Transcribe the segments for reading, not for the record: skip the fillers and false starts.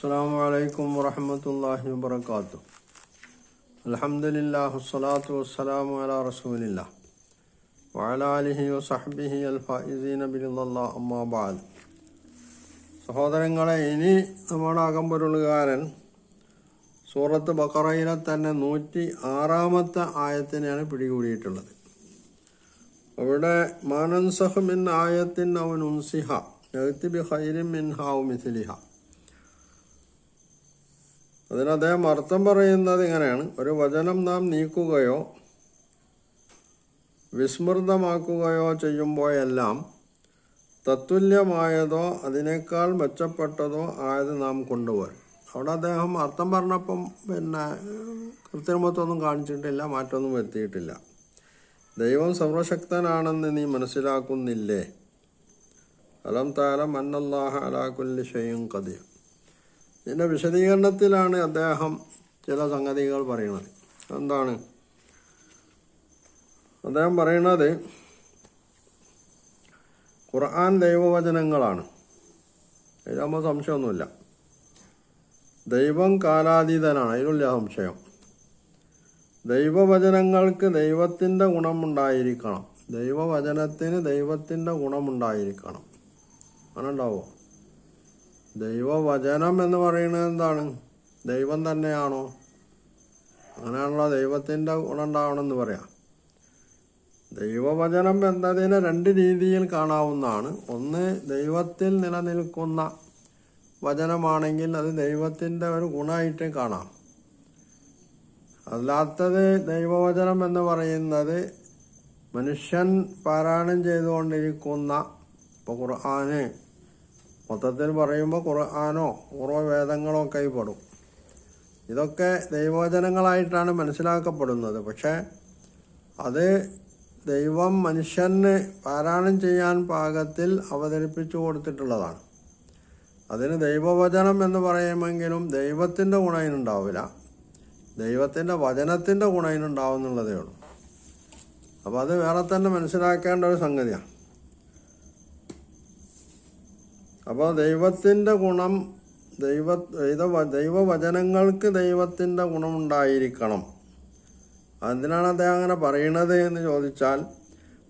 അസ്സലാമു അലൈക്കും വറഹ്മത്തുള്ളാഹി വബറകാതുഹു. അൽഹംദുലില്ലാഹി വസ്സലാത്തു വസ്സലാമു അലാ റസൂലില്ലാഹ് വഅലാ ആലിഹി വസഹ്ബിഹി അൽഫായിസീന ബിറിളല്ലാഹി അമ്മാ ബഅദ്. സഹോദരങ്ങളെ, ഇനി നമ്മുടെ അകമ്പൊരുളുകാരൻ സൂറത്ത് ബഖറയിലെ തന്നെ 106-ാമത്തെ ആയത്തിനെയാണ് പിടികൂടിയിട്ടുള്ളത്. അവിടെ മാനൻസഖ് മിൻ ആയത്തിൻ ഔ നുൻസിഹ യഅതി ബിഖൈരിൻ മിൻഹാ ഔ മിസ്ലിഹ. അതിന് അദ്ദേഹം അർത്ഥം പറയുന്നത് ഇങ്ങനെയാണ്: ഒരു വചനം നാം നീക്കുകയോ വിസ്മൃതമാക്കുകയോ ചെയ്യുമ്പോഴെല്ലാം തത്തുല്യമായതോ അതിനേക്കാൾ മെച്ചപ്പെട്ടതോ ആയത് നാം കൊണ്ടുവരും. അവിടെ അദ്ദേഹം അർത്ഥം പറഞ്ഞപ്പം കൃത്രിമത്വമൊന്നും കാണിച്ചിട്ടില്ല, മാറ്റമൊന്നും വരുത്തിയിട്ടില്ല. ദൈവം സർവശക്തനാണെന്ന് നീ മനസ്സിലാക്കുന്നില്ലേ? അലം തഅലം അന്നല്ലാഹ അലാ കുല്ലി ഷൈഇൻ ഖദീർ. ഇതിൻ്റെ വിശദീകരണത്തിലാണ് അദ്ദേഹം ചില സംഗതികൾ പറയുന്നത്. എന്താണ് അദ്ദേഹം പറയുന്നത്? ഖുർആൻ ദൈവവചനങ്ങളാണ്, അതിലാകുമ്പോൾ സംശയമൊന്നുമില്ല. ദൈവം കാലാതീതനാണ്, അതിലുള്ള സംശയം. ദൈവവചനങ്ങൾക്ക് ദൈവത്തിൻ്റെ ഗുണമുണ്ടായിരിക്കണം, ദൈവവചനത്തിന് ദൈവത്തിൻ്റെ ഗുണമുണ്ടായിരിക്കണം. അങ്ങനെ ഉണ്ടാവുമോ? ദൈവവചനം എന്ന് പറയുന്നത് എന്താണ്? ദൈവം തന്നെയാണോ? അങ്ങനെയാണല്ലോ ദൈവത്തിൻ്റെ ഗുണം ഉണ്ടാവണമെന്ന് പറയാം. ദൈവവചനം എന്നതിനെ രണ്ട് രീതിയിൽ കാണാവുന്നതാണ്. ഒന്ന്, ദൈവത്തിൽ നിലനിൽക്കുന്ന വചനമാണെങ്കിൽ അത് ദൈവത്തിൻ്റെ ഒരു ഗുണമായിട്ട് കാണാം. അല്ലാത്തത് ദൈവവചനം എന്ന് പറയുന്നത് മനുഷ്യൻ പാരായണം ചെയ്തുകൊണ്ടിരിക്കുന്ന, ഇപ്പോൾ ഖുർആന് മൊത്തത്തിൽ പറയുമ്പോൾ ഖുർആനോ പൂർവ്വവേദങ്ങളോ ഒക്കെ പെടും. ഇതൊക്കെ ദൈവവചനങ്ങളായിട്ടാണ് മനസ്സിലാക്കപ്പെടുന്നത്. പക്ഷേ അത് ദൈവം മനുഷ്യന് പാരായണം ചെയ്യാൻ പാകത്തിൽ അവതരിപ്പിച്ചു കൊടുത്തിട്ടുള്ളതാണ്. അതിന് ദൈവവചനം എന്ന് പറയുമെങ്കിലും ദൈവത്തിൻ്റെ ഗുണയിനുണ്ടാവില്ല, ദൈവത്തിൻ്റെ വചനത്തിൻ്റെ ഗുണയിനുണ്ടാവുന്നുള്ളതേ ഉള്ളൂ. അപ്പോൾ അത് വേറെ തന്നെ മനസ്സിലാക്കേണ്ട ഒരു സംഗതിയാണ്. അപ്പോൾ ദൈവത്തിൻ്റെ ഗുണം, ദൈവവചനങ്ങൾക്ക് ദൈവത്തിൻ്റെ ഗുണമുണ്ടായിരിക്കണം. അതിനാണ് അദ്ദേഹം അങ്ങനെ പറയണത് എന്ന് ചോദിച്ചാൽ,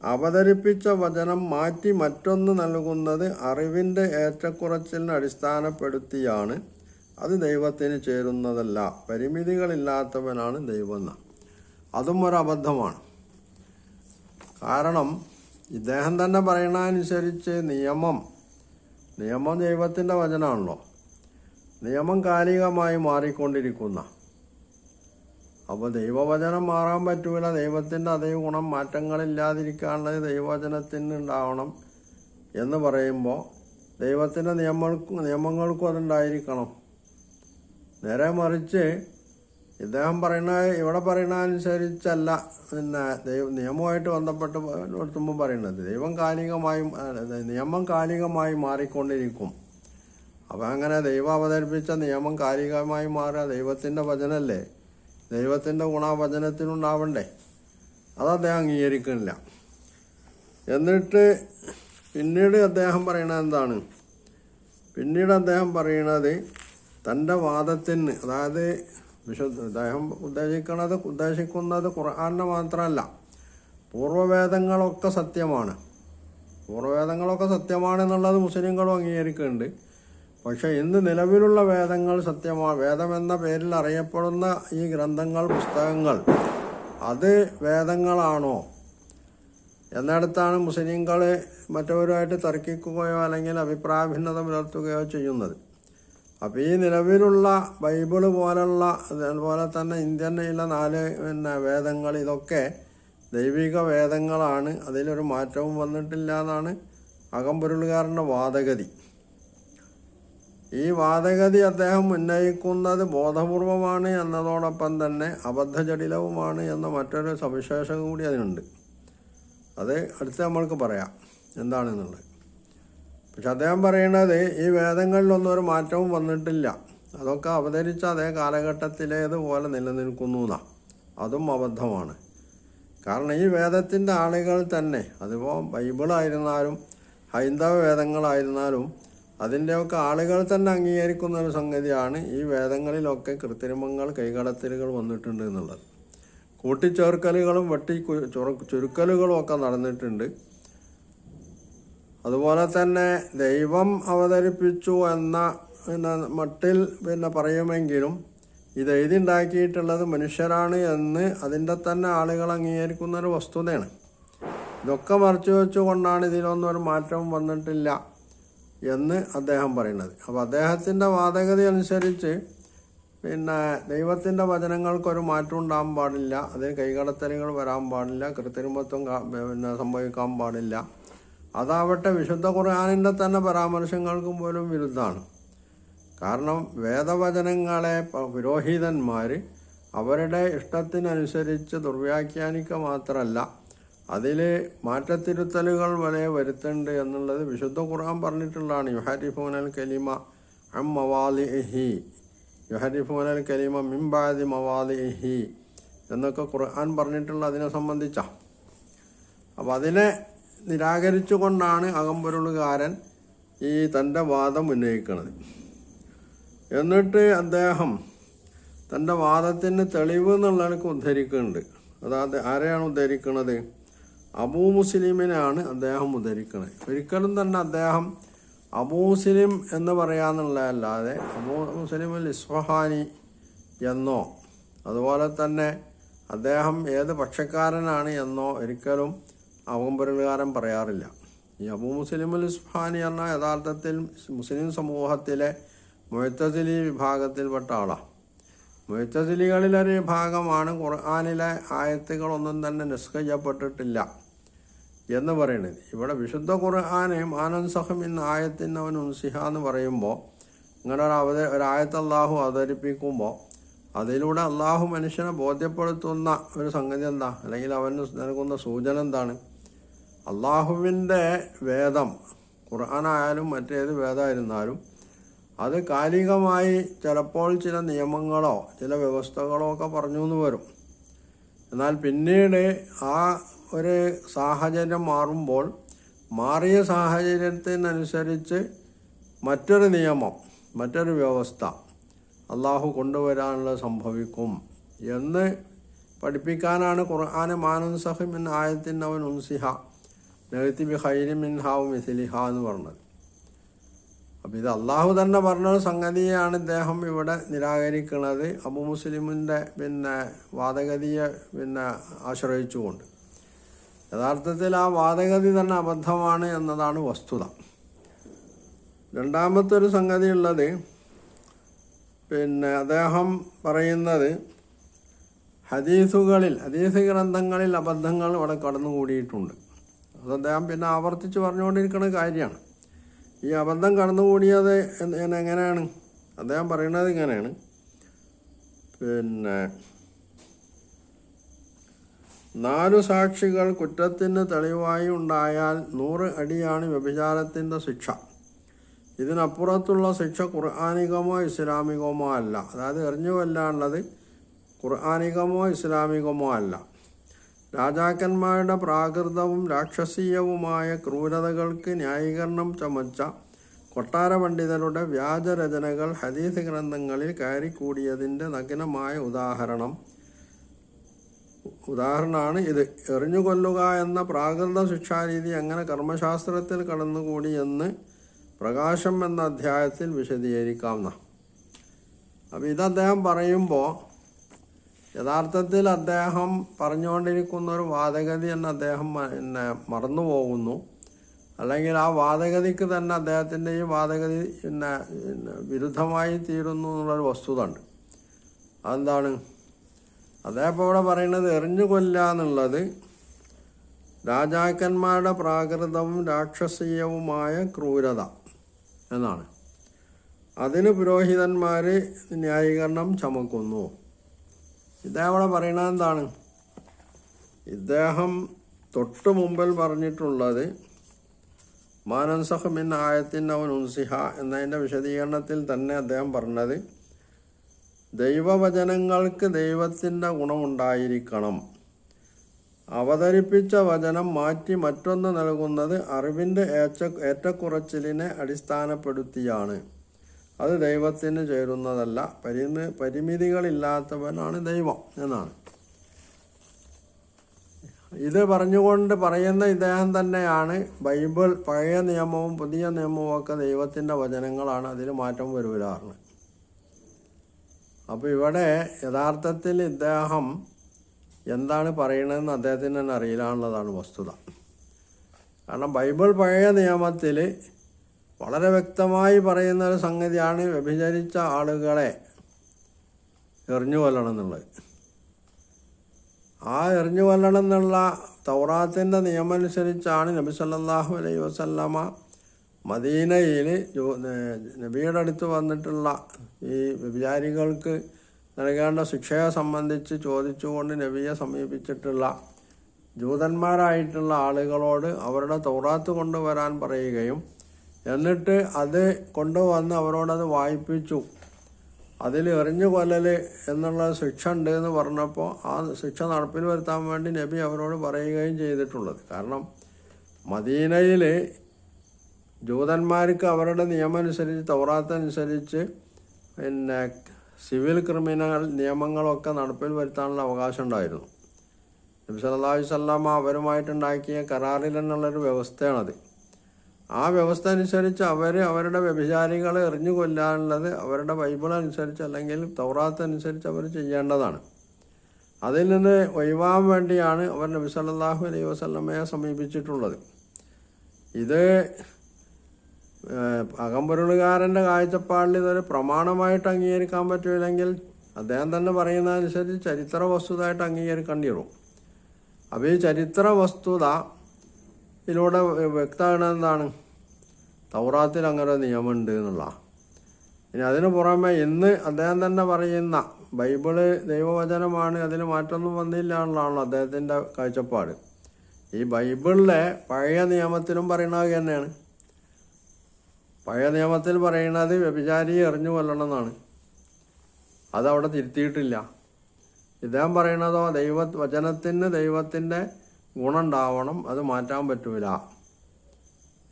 അവതരിപ്പിച്ച വചനം മാറ്റി മറ്റൊന്ന് നൽകുന്നത് അറിവിൻ്റെ ഏറ്റക്കുറച്ചിലിനെ അടിസ്ഥാനപ്പെടുത്തിയാണ്. അത് ദൈവത്തിന് ചേരുന്നതല്ല, പരിമിതികളില്ലാത്തവനാണ് ദൈവം. അതും ഒരബദ്ധമാണ്. കാരണം ഇദ്ദേഹം തന്നെ പറയണതനുസരിച്ച് നിയമം ദൈവത്തിൻ്റെ വചനമാണല്ലോ. നിയമം കാലികമായി മാറിക്കൊണ്ടിരിക്കുന്ന, അപ്പോൾ ദൈവവചനം മാറാൻ പറ്റൂല. ദൈവത്തിൻ്റെ അതേ ഗുണം മാറ്റങ്ങളില്ലാതിരിക്കാനുള്ളത് ദൈവവചനത്തിന് ഉണ്ടാവണം എന്ന് പറയുമ്പോൾ ദൈവത്തിൻ്റെ നിയമങ്ങൾക്കും അതുണ്ടായിരിക്കണം. നേരെ മറിച്ച് ഇദ്ദേഹം ഇവിടെ പറയുന്ന അനുസരിച്ചല്ല നിയമവുമായിട്ട് ബന്ധപ്പെട്ട് നിർത്തുമ്പോൾ പറയുന്നത്. നിയമം കാലികമായി മാറിക്കൊണ്ടിരിക്കും. അപ്പം അങ്ങനെ ദൈവം അവതരിപ്പിച്ച നിയമം കാലികമായി മാറുക ദൈവത്തിൻ്റെ വചനമല്ലേ, ദൈവത്തിൻ്റെ ഗുണവചനത്തിനുണ്ടാവണ്ടേ? അത് അദ്ദേഹം അംഗീകരിക്കുന്നില്ല. എന്നിട്ട് പിന്നീട് അദ്ദേഹം പറയണത് എന്താണ്? അദ്ദേഹം പറയണത് തൻ്റെ വാദത്തിന്, അതായത് അദ്ദേഹം ഉദ്ദേശിക്കുന്നത് ഖുർആനെ മാത്രമല്ല, പൂർവ്വവേദങ്ങളൊക്കെ സത്യമാണെന്നുള്ളത് മുസ്ലിങ്ങളും അംഗീകരിക്കുന്നുണ്ട്. പക്ഷെ ഇന്ന് നിലവിലുള്ള വേദങ്ങൾ സത്യമാണ്. വേദമെന്ന പേരിൽ അറിയപ്പെടുന്ന ഈ ഗ്രന്ഥങ്ങൾ, പുസ്തകങ്ങൾ, അത് വേദങ്ങളാണോ എന്നിടത്താണ് മുസ്ലിങ്ങൾ മറ്റവരുമായിട്ട് തർക്കിക്കുകയോ അല്ലെങ്കിൽ അഭിപ്രായ ഭിന്നത പുലർത്തുകയോ ചെയ്യുന്നത്. അപ്പോൾ ഈ നിലവിലുള്ള ബൈബിള് പോലുള്ള, അതുപോലെ തന്നെ ഇന്ത്യയിലെ 4 വേദങ്ങൾ, ഇതൊക്കെ ദൈവിക വേദങ്ങളാണ്, അതിലൊരു മാറ്റവും വന്നിട്ടില്ല എന്നാണ് അകമ്പൊരുളുകാരൻ്റെ വാദഗതി. ഈ വാദഗതി അദ്ദേഹം ഉന്നയിക്കുന്നത് ബോധപൂർവമാണ് എന്നതോടൊപ്പം തന്നെ അബദ്ധജടിലവുമാണ് എന്ന മറ്റൊരു സവിശേഷത കൂടി അതിനുണ്ട്. അത് അടുത്ത് നമ്മൾക്ക് പറയാം എന്താണെന്നുള്ളത്. പക്ഷെ അദ്ദേഹം പറയുന്നത് ഈ വേദങ്ങളിലൊന്നും ഒരു മാറ്റവും വന്നിട്ടില്ല, അതൊക്കെ അവതരിച്ച അതേ കാലഘട്ടത്തിലേതുപോലെ നിലനിൽക്കുന്നു എന്നാണ്. അതും അബദ്ധമാണ്. കാരണം ഈ വേദത്തിൻ്റെ ആളുകൾ തന്നെ, അതിപ്പോൾ ബൈബിളായിരുന്നാലും ഹൈന്ദവ വേദങ്ങളായിരുന്നാലും അതിൻ്റെയൊക്കെ ആളുകൾ തന്നെ അംഗീകരിക്കുന്ന ഒരു സംഗതിയാണ് ഈ വേദങ്ങളിലൊക്കെ കൃത്രിമങ്ങൾ, കൈകടത്തലുകൾ വന്നിട്ടുണ്ട് എന്നുള്ളത്. കൂട്ടിച്ചേർക്കലുകളും ചുരുക്കലുകളും ഒക്കെ നടന്നിട്ടുണ്ട്. അതുപോലെ തന്നെ ദൈവം അവതരിപ്പിച്ചു എന്ന മട്ടിൽ പറയുമെങ്കിലും ഇത് എഴുതിണ്ടാക്കിയിട്ടുള്ളത് മനുഷ്യരാണ് എന്ന് അതിൻ്റെ തന്നെ ആളുകൾ അംഗീകരിക്കുന്ന ഒരു വസ്തുതയാണ്. ഇതൊക്കെ മറച്ചു വെച്ചുകൊണ്ടാണ് ഇതിലൊന്നും ഒരു മാറ്റവും വന്നിട്ടില്ല എന്ന് അദ്ദേഹം പറയുന്നത്. അപ്പോൾ അദ്ദേഹത്തിൻ്റെ വാദഗതി അനുസരിച്ച് ദൈവത്തിൻ്റെ വചനങ്ങൾക്കൊരു മാറ്റം ഉണ്ടാകാൻ പാടില്ല, അതിന് കൈകടത്തലുകൾ വരാൻ പാടില്ല, കൃത്രിമത്വം സംഭവിക്കാൻ പാടില്ല. അതാവട്ടെ വിശുദ്ധ ഖുർആനിൻ്റെ തന്നെ പരാമർശങ്ങൾക്കും പോലും വിരുദ്ധമാണ്. കാരണം വേദവചനങ്ങളെ പുരോഹിതന്മാർ അവരുടെ ഇഷ്ടത്തിനനുസരിച്ച് ദുർവ്യാഖ്യാനിക്കുക മാത്രമല്ല, അതിൽ മാറ്റത്തിരുത്തലുകൾ വരെ വരുത്തുന്നുണ്ട് എന്നുള്ളത് വിശുദ്ധ ഖുർആൻ പറഞ്ഞിട്ടുള്ളതാണ്. യുഹരിഫൂനൽ കലിമ അം മവാദിഇഹി, യുഹരിഫൂനൽ കലിമ മിൻ ബഅദി മവാദിഇഹി എന്നൊക്കെ ഖുർആൻ പറഞ്ഞിട്ടുള്ള അതിനെ സംബന്ധിച്ചാണ്. അപ്പോൾ അതിനെ നിരാകരിച്ചുകൊണ്ടാണ് അകമ്പൊരുളുകാരൻ ഈ തൻ്റെ വാദം ഉന്നയിക്കുന്നത്. എന്നിട്ട് അദ്ദേഹം തൻ്റെ വാദത്തിന് തെളിവ് എന്നുള്ളതിനൊക്കെ ഉദ്ധരിക്കുന്നുണ്ട്. അതായത് ആരെയാണ് ഉദ്ധരിക്കുന്നത്? അബൂ മുസ്ലിമിനെയാണ് അദ്ദേഹം ഉദ്ധരിക്കുന്നത്. ഒരിക്കലും തന്നെ അദ്ദേഹം അബൂ മുസ്ലിം എന്ന് പറയാന്നുള്ളതല്ലാതെ അബൂ മുസ്ലിമുൽ ഇസ്ഫഹാനി എന്നോ അതുപോലെ തന്നെ അദ്ദേഹം ഏത് പക്ഷക്കാരനാണ് എന്നോ ഒരിക്കലും അവമ്പൊരുളുകാരൻ പറയാറില്ല. ഈ അബൂ മുസ്ലിമുൽ ഇസ്ഫഹാനി എന്ന യഥാർത്ഥത്തിൽ മുസ്ലിം സമൂഹത്തിലെ മുഅ്തസിലി വിഭാഗത്തിൽപ്പെട്ട ആളാണ്. മുഅ്തസിലികളിലൊരു വിഭാഗമാണ് ഖുർആനിലെ ആയത്തുകളൊന്നും തന്നെ നിസ്ഖ് ചെയ്യപ്പെട്ടിട്ടില്ല എന്ന് പറയുന്നത്. ഇവിടെ വിശുദ്ധ ഖുർആന് മാനൻസഖ് മിൻ ആയത്തിൻ അവൻ ഉൻസിഹ എന്ന് പറയുമ്പോൾ ഇങ്ങനെ ഒരായത്ത് അള്ളാഹു അവതരിപ്പിക്കുമ്പോൾ അതിലൂടെ അള്ളാഹു മനുഷ്യനെ ബോധ്യപ്പെടുത്തുന്ന ഒരു സംഗതി എന്താ, അല്ലെങ്കിൽ അവന് നൽകുന്ന സൂചന എന്താണ്? അള്ളാഹുവിൻ്റെ വേദം, ഖുർആനായാലും മറ്റേത് വേദമായിരുന്നാലും അത് കാലികമായി ചിലപ്പോൾ ചില നിയമങ്ങളോ ചില വ്യവസ്ഥകളോ ഒക്കെ പറഞ്ഞു എന്ന് വരും. എന്നാൽ പിന്നീട് ആ ഒരു സാഹചര്യം മാറുമ്പോൾ മാറിയ സാഹചര്യത്തിനനുസരിച്ച് മറ്റൊരു നിയമം, മറ്റൊരു വ്യവസ്ഥ അള്ളാഹു കൊണ്ടുവരാനുള്ള സംഭവിക്കും എന്ന് പഠിപ്പിക്കാനാണ് ഖുർആന് മാനുൻസഖ് മിൻ ആയത്തിൻ അവൻ ഉൻസിഹ നഅതി ബി ഖൈരി മിൻഹാ മിസ്ലിഹ എന്ന് പറഞ്ഞത്. അപ്പം ഇത് അള്ളാഹു തന്നെ പറഞ്ഞൊരു സംഗതിയാണ് ഇദ്ദേഹം ഇവിടെ നിരാകരിക്കുന്നത് അബൂ മുസ്ലിമിൻ്റെ വാദഗതിയെ ആശ്രയിച്ചുകൊണ്ട്. യഥാർത്ഥത്തിൽ ആ വാദഗതി തന്നെ അബദ്ധമാണ് എന്നതാണ് വസ്തുത. രണ്ടാമത്തെ ഒരു സംഗതി ഉള്ളത് അദ്ദേഹം പറയുന്നത് ഹദീസ് ഗ്രന്ഥങ്ങളിൽ അബദ്ധങ്ങൾ ഇവിടെ കടന്നുകൂടിയിട്ടുണ്ട്. അത് അദ്ദേഹം ആവർത്തിച്ച് പറഞ്ഞുകൊണ്ടിരിക്കുന്ന കാര്യമാണ്. ഈ അബദ്ധം കടന്നുകൂടിയത് എങ്ങനെയാണ്? അദ്ദേഹം പറയുന്നത് ഇങ്ങനെയാണ്: 4 സാക്ഷികൾ കുറ്റത്തിന് തെളിവായി ഉണ്ടായാൽ 100 അടിയാണ് വ്യഭിചാരത്തിൻ്റെ ശിക്ഷ. ഇതിനപ്പുറത്തുള്ള ശിക്ഷ ഖുർആനികമോ ഇസ്ലാമികമോ അല്ല. അതായത് എറിഞ്ഞു കൊല്ലാനുള്ളത് ഖുർആനികമോ ഇസ്ലാമികമോ അല്ല. രാജാക്കന്മാരുടെ പ്രാകൃതവും രാക്ഷസീയവുമായ ക്രൂരതകൾക്ക് ന്യായീകരണം ചമച്ച കൊട്ടാര പണ്ഡിതരുടെ വ്യാജരചനകൾ ഹദീസ് ഗ്രന്ഥങ്ങളിൽ കയറിക്കൂടിയതിൻ്റെ നഗ്നമായ ഉദാഹരണമാണ് ഇത്. എറിഞ്ഞുകൊല്ലുക എന്ന പ്രാകൃത ശിക്ഷാരീതി അങ്ങനെ കർമ്മശാസ്ത്രത്തിൽ കടന്നുകൂടിയെന്ന് പ്രകാശം എന്ന അധ്യായത്തിൽ വിശദീകരിക്കാവുന്ന. അപ്പം ഇത് അദ്ദേഹം പറയുമ്പോൾ യഥാർത്ഥത്തിൽ അദ്ദേഹം പറഞ്ഞുകൊണ്ടിരിക്കുന്ന ഒരു വാദഗതി എന്ന് അദ്ദേഹം മറന്നു പോകുന്നു. അല്ലെങ്കിൽ ആ വാദഗതിക്ക് തന്നെ അദ്ദേഹത്തിൻ്റെ ഈ വാദഗതി വിരുദ്ധമായി തീരുന്നു എന്നുള്ളൊരു വസ്തുത ഉണ്ട്. അതെന്താണ്? അദ്ദേഹം ഇപ്പോൾ ഇവിടെ പറയുന്നത് എറിഞ്ഞു കൊല്ലുക എന്നുള്ളത് രാജാക്കന്മാരുടെ പ്രാകൃതവും രാക്ഷസീയവുമായ ക്രൂരത എന്നാണ്. അതിന് പുരോഹിതന്മാർ ന്യായീകരണം ചമക്കുന്നു. ഇദ്ദേഹം ഇവിടെ പറയണത് എന്താണ്? ഇദ്ദേഹം തൊട്ട് മുമ്പിൽ പറഞ്ഞിട്ടുള്ളത് മാനൻസഖ് മിൻ ആയത്തിൻ അവൻ ഉൻസിഹ എന്നതിൻ്റെ വിശദീകരണത്തിൽ തന്നെ അദ്ദേഹം പറഞ്ഞത് ദൈവവചനങ്ങൾക്ക് ദൈവത്തിൻ്റെ ഗുണമുണ്ടായിരിക്കണം. അവതരിപ്പിച്ച വചനം മാറ്റി മറ്റൊന്ന് നൽകുന്നത് അറിവിൻ്റെ ഏറ്റക്കുറച്ചിലിനെ അടിസ്ഥാനപ്പെടുത്തിയാണ്. അത് ദൈവത്തിന് ചേരുന്നതല്ല. പരിമിതികളില്ലാത്തവനാണ് ദൈവം എന്നാണ്. ഇത് പറഞ്ഞുകൊണ്ട് പറയുന്ന ഇദ്ദേഹം തന്നെയാണ് ബൈബിൾ പഴയ നിയമവും പുതിയ നിയമവും ഒക്കെ ദൈവത്തിൻ്റെ വചനങ്ങളാണ്, അതിൽ മാറ്റം വരൂലാറുണ്ട്. അപ്പോൾ ഇവിടെ യഥാർത്ഥത്തിൽ ഇദ്ദേഹം എന്താണ് പറയണതെന്ന് അദ്ദേഹത്തിന് തന്നെ അറിയില്ലാന്നുള്ളതാണ് വസ്തുത. കാരണം ബൈബിൾ പഴയ നിയമത്തിൽ വളരെ വ്യക്തമായി പറയുന്ന ഒരു സംഗതിയാണ് വ്യഭിചരിച്ച ആളുകളെ എറിഞ്ഞു കൊല്ലണം എന്നുള്ളത്. ആ എറിഞ്ഞു കൊല്ലണം എന്നുള്ള തൗറാത്തിൻ്റെ നിയമം അനുസരിച്ചാണ് നബി സല്ലല്ലാഹു അലൈഹി വസല്ലമ മദീനയിൽ നബിയുടെ അടുത്ത് വന്നിട്ടുള്ള ഈ വ്യഭിചാരികൾക്ക് നൽകേണ്ട ശിക്ഷയെ സംബന്ധിച്ച് ചോദിച്ചുകൊണ്ട് നബിയെ സമീപിച്ചിട്ടുള്ള ജൂതന്മാരായിട്ടുള്ള ആളുകളോട് അവരുടെ തൗറാത്ത് കൊണ്ടുവരാൻ പറയുകയും എന്നിട്ട് അത് കൊണ്ടുവന്ന് അവരോടത് വായിപ്പിച്ചു. അതിൽ എറിഞ്ഞു കൊല്ലൽ എന്നുള്ള ശിക്ഷ ഉണ്ട് എന്ന് പറഞ്ഞപ്പോൾ ആ ശിക്ഷ നടപ്പിൽ വരുത്താൻ വേണ്ടി നബി അവരോട് പറയുകയും ചെയ്തിട്ടുള്ളത്. കാരണം മദീനയിൽ ജൂതന്മാർക്ക് അവരുടെ നിയമം അനുസരിച്ച് തൗറാത്ത് അനുസരിച്ച് സിവിൽ ക്രിമിനൽ നിയമങ്ങളൊക്കെ നടപ്പിൽ വരുത്താനുള്ള അവകാശം ഉണ്ടായിരുന്നു. നബി സല്ലല്ലാഹു അലൈഹി വസല്ലമ അവരുമായിട്ടുണ്ടാക്കിയ കരാറിൽ എന്നുള്ളൊരു വ്യവസ്ഥയാണത്. ആ വ്യവസ്ഥ അനുസരിച്ച് അവരുടെ വ്യഭിചാരികളെ എറിഞ്ഞു കൊല്ലാനുള്ളത് അവരുടെ ബൈബിൾ അനുസരിച്ച് അല്ലെങ്കിൽ തൗറാത്ത് അനുസരിച്ച് അവർ ചെയ്യേണ്ടതാണ്. അതിൽ നിന്ന് ഒഴിവാൻ വേണ്ടിയാണ് അവർ നബി സല്ലല്ലാഹു അലൈഹി വസല്ലമയെ സമീപിച്ചിട്ടുള്ളത്. ഇത് അകമ്പൊരുളുകാരൻ്റെ കാഴ്ചപ്പാടിൽ ഇതൊരു പ്രമാണമായിട്ട് അംഗീകരിക്കാൻ പറ്റില്ലെങ്കിൽ അദ്ദേഹം തന്നെ പറയുന്നതനുസരിച്ച് ചരിത്ര വസ്തുതയായിട്ട് അംഗീകരിക്കേണ്ടി വരും. അപ്പോൾ ഈ ചരിത്ര വസ്തുത ഇതിലൂടെ വ്യക്തമാണ് എന്താണ് തൗറാത്തിൽ അങ്ങനെ ഒരു നിയമമുണ്ട് എന്നുള്ള. ഇനി അതിന് പുറമെ ഇന്ന് അദ്ദേഹം തന്നെ പറയുന്ന ബൈബിള് ദൈവവചനമാണ്, അതിൽ മാറ്റമൊന്നും വന്നില്ല എന്നുള്ളതാണല്ലോ അദ്ദേഹത്തിൻ്റെ കാഴ്ചപ്പാട്. ഈ ബൈബിളിലെ പഴയ നിയമത്തിലും പറയുന്നത് തന്നെയാണ്. പഴയ നിയമത്തിൽ പറയുന്നത് വ്യഭിചാരിയെ എറിഞ്ഞു കൊല്ലണം എന്നാണ്. അതവിടെ തിരുത്തിയിട്ടില്ല. ഇദ്ദേഹം പറയണതോ വചനത്തിന് ദൈവത്തിൻ്റെ ഗുണമുണ്ടാവണം, അത് മാറ്റാൻ പറ്റൂല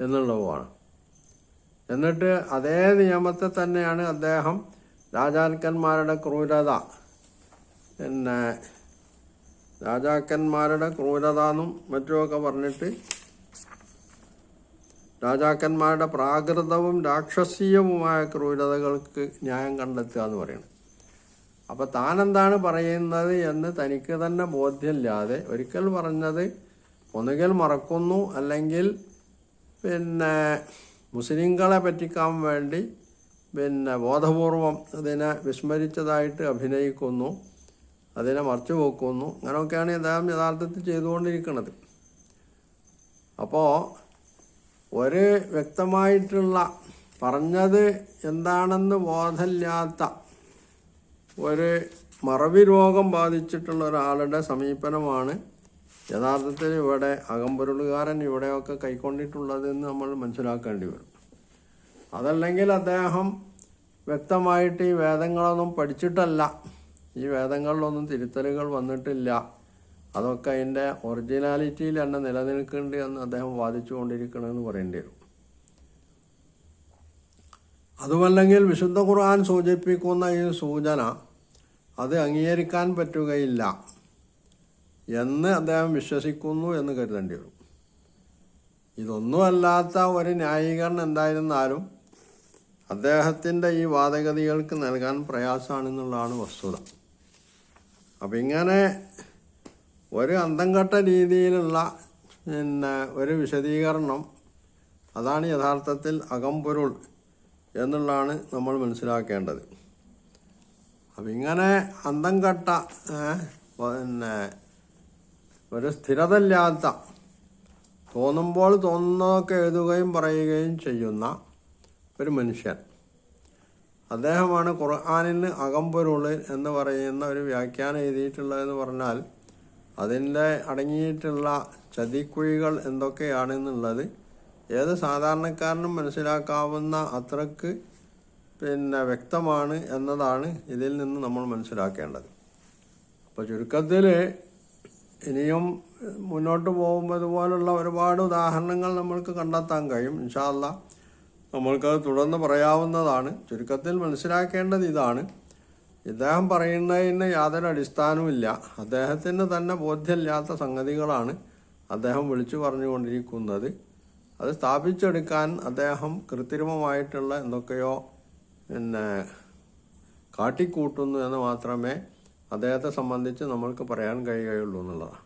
എന്നുള്ളതുമാണ്. എന്നിട്ട് അതേ നിയമത്തെ തന്നെയാണ് അദ്ദേഹം രാജാക്കന്മാരുടെ ക്രൂരത രാജാക്കന്മാരുടെ ക്രൂരത എന്നും മറ്റുമൊക്കെ പറഞ്ഞിട്ട് രാജാക്കന്മാരുടെ പ്രാകൃതവും രാക്ഷസീയവുമായ ക്രൂരതകൾക്ക് ന്യായം കണ്ടെത്തുക എന്ന് പറയുന്നത്. അപ്പോൾ താനെന്താണ് പറയുന്നത് എന്ന് തനിക്ക് തന്നെ ബോധ്യമില്ലാതെ ഒരിക്കൽ പറഞ്ഞത് ഒന്നുകിൽ മറക്കുന്നു, അല്ലെങ്കിൽ മുസ്ലിങ്ങളെ പറ്റിക്കാൻ വേണ്ടി ബോധപൂർവം അതിനെ വിസ്മരിച്ചതായിട്ട് അഭിനയിക്കുന്നു, അതിനെ മറച്ചു വെക്കുന്നു. അങ്ങനെയൊക്കെയാണ് അദ്ദേഹം യഥാർത്ഥത്തിൽ ചെയ്തുകൊണ്ടിരിക്കുന്നത്. അപ്പോൾ ഒരു വ്യക്തമായിട്ടുള്ള പറഞ്ഞത് എന്താണെന്ന് ബോധമില്ലാത്ത ഒരു മറവി രോഗം ബാധിച്ചിട്ടുള്ള ഒരാളുടെ സമീപനമാണ് യഥാർത്ഥത്തിൽ ഇവിടെ അകമ്പൊരുളുകാരൻ ഇവിടെയൊക്കെ കൈക്കൊണ്ടിട്ടുള്ളതെന്ന് നമ്മൾ മനസ്സിലാക്കേണ്ടി വരും. അതല്ലെങ്കിൽ അദ്ദേഹം വ്യക്തമായിട്ട് ഈ വേദങ്ങളൊന്നും പഠിച്ചിട്ടല്ല, ഈ വേദങ്ങളിലൊന്നും തിരുത്തലുകൾ വന്നിട്ടില്ല, അതൊക്കെ അതിൻ്റെ ഒറിജിനാലിറ്റിയിൽ തന്നെ നിലനിൽക്കുന്നുണ്ട് എന്ന് അദ്ദേഹം വാദിച്ചു കൊണ്ടിരിക്കണമെന്ന് പറയേണ്ടി വരും. അതുമല്ലെങ്കിൽ വിശുദ്ധ ഖുർആൻ സൂചിപ്പിക്കുന്ന ഈ സൂചന അത് അംഗീകരിക്കാൻ പറ്റുകയില്ല എന്ന് അദ്ദേഹം വിശ്വസിക്കുന്നു എന്ന് കരുതേണ്ടി വരും. ഇതൊന്നുമല്ലാത്ത ഒരു ന്യായീകരണം എന്തായിരുന്നാലും അദ്ദേഹത്തിൻ്റെ ഈ വാദഗതികൾക്ക് നൽകാൻ പ്രയാസമാണെന്നുള്ളതാണ് വസ്തുത. അപ്പം ഇങ്ങനെ ഒരു അന്തംകെട്ട രീതിയിലുള്ള ഒരു വിശദീകരണം, അതാണ് യഥാർത്ഥത്തിൽ അകമ്പൊരുൾ എന്നുള്ളതാണ് നമ്മൾ മനസ്സിലാക്കേണ്ടത്. അപ്പം ഇങ്ങനെ അന്തംകെട്ട ഒരു സ്ഥിരതയില്ലാത്ത, തോന്നുമ്പോൾ തോന്നുന്നതൊക്കെ എഴുതുകയും പറയുകയും ചെയ്യുന്ന ഒരു മനുഷ്യൻ, അദ്ദേഹമാണ് ഖുർആനിന് അകമ്പൊരുൾ എന്ന് പറയുന്ന ഒരു വ്യാഖ്യാനം എഴുതിയിട്ടുള്ളതെന്ന് പറഞ്ഞാൽ അതിൻ്റെ അടങ്ങിയിട്ടുള്ള ചതിക്കുഴികൾ എന്തൊക്കെയാണെന്നുള്ളത് ഏത് സാധാരണക്കാരനും മനസ്സിലാക്കാവുന്ന അത്രക്ക് വ്യക്തമാണ് എന്നതാണ് ഇതിൽ നിന്ന് നമ്മൾ മനസ്സിലാക്കേണ്ടത്. അപ്പോൾ ചുരുക്കത്തിൽ ഇനിയും മുന്നോട്ട് പോകുമ്പോൾ ഇതുപോലുള്ള ഒരുപാട് ഉദാഹരണങ്ങൾ നമ്മൾക്ക് കണ്ടെത്താൻ കഴിയും. ഇൻഷാ അല്ലാഹ് നമ്മൾക്കത് തുടർന്ന് പറയാവുന്നതാണ്. ചുരുക്കത്തിൽ മനസ്സിലാക്കേണ്ടത് ഇതാണ്, ഇദ്ദേഹം പറയുന്നതിന് യാതൊരു അടിസ്ഥാനവുമില്ല. അദ്ദേഹത്തിന് തന്നെ ബോധ്യമില്ലാത്ത സംഗതികളാണ് അദ്ദേഹം വിളിച്ചു പറഞ്ഞുകൊണ്ടിരിക്കുന്നത്. അത് സ്ഥാപിച്ചെടുക്കാൻ അദ്ദേഹം കൃത്രിമമായിട്ടുള്ള എന്തൊക്കെയോ കാട്ടിക്കൂട്ടുന്നു എന്ന് മാത്രമേ അദ്ദേഹത്തെ സംബന്ധിച്ച് നമ്മൾക്ക് പറയാൻ കഴിയുകയുള്ളൂ എന്നുള്ളതാണ്.